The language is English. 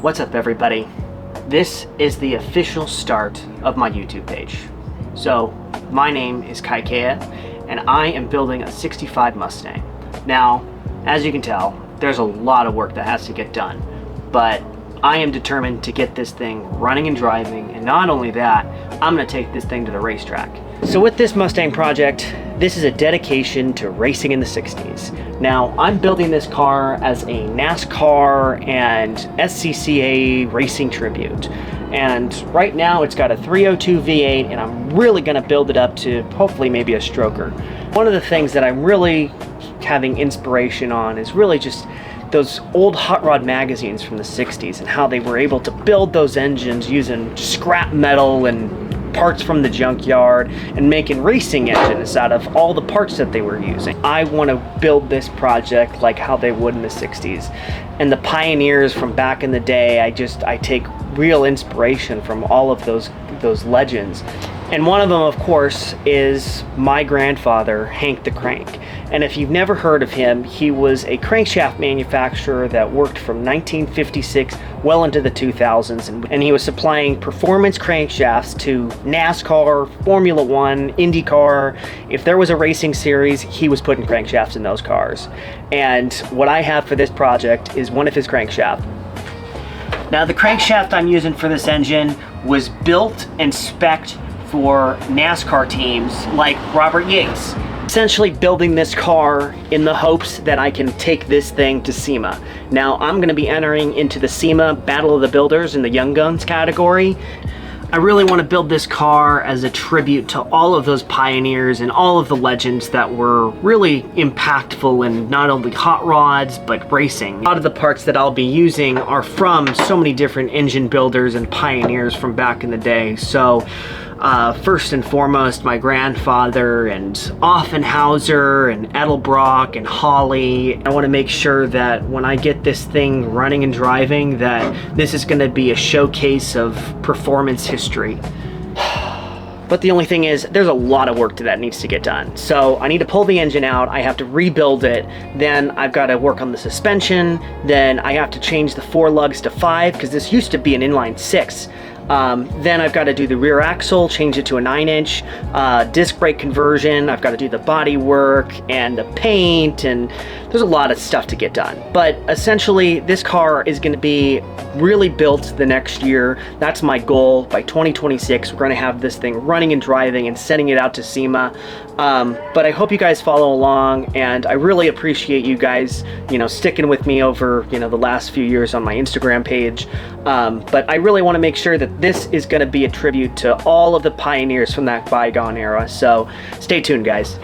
What's up, everybody? This is the official start of my YouTube page. So, my name is Kaikea, and I am building a 65 Mustang. Now, as you can tell, there's a lot of work that has to get done, but I am determined to get this thing running and driving, and not only that, I'm gonna take this thing to the racetrack. So with this Mustang project, this is a dedication to racing in the 60s. Now, I'm building this car as a NASCAR and SCCA racing tribute. And right now it's got a 302 V8, and I'm really gonna build it up to hopefully maybe a stroker. One of the things that I'm really having inspiration on is really just those old hot rod magazines from the 60s and how they were able to build those engines using scrap metal and parts from the junkyard and making racing engines out of all the parts that they were using. I want to build this project like how they would in the 60s. And the pioneers from back in the day, I take real inspiration from all of those legends. And one of them, of course, is my grandfather, Hank the Crank. And if you've never heard of him, he was a crankshaft manufacturer that worked from 1956 well into the 2000s. And he was supplying performance crankshafts to NASCAR, Formula One, IndyCar. If there was a racing series, he was putting crankshafts in those cars. And what I have for this project is one of his crankshafts. Now, the crankshaft I'm using for this engine was built and spec'd for NASCAR teams like Robert Yates. Essentially building this car in the hopes that I can take this thing to SEMA. Now, I'm gonna be entering into the SEMA Battle of the Builders in the Young Guns category. I really want to build this car as a tribute to all of those pioneers and all of the legends that were really impactful in not only hot rods, but racing. A lot of the parts that I'll be using are from so many different engine builders and pioneers from back in the day. So, first and foremost, my grandfather and Offenhauser and Edelbrock and Holley. I want to make sure that when I get this thing running and driving, that this is going to be a showcase of performance history. But the only thing is, there's a lot of work that needs to get done. So I need to pull the engine out, I have to rebuild it, then I've got to work on the suspension, then I have to change the 4 lugs to 5, because this used to be an inline 6. Then I've got to do the rear axle, change it to a 9-inch, disc brake conversion. I've got to do the body work and the paint, and there's a lot of stuff to get done. But essentially, this car is going to be really built the next year. That's my goal. By 2026, we're going to have this thing running and driving and sending it out to SEMA. But I hope you guys follow along, and I really appreciate you guys, sticking with me over, the last few years on my Instagram page. But I really want to make sure that this is going to be a tribute to all of the pioneers from that bygone era. So stay tuned, guys.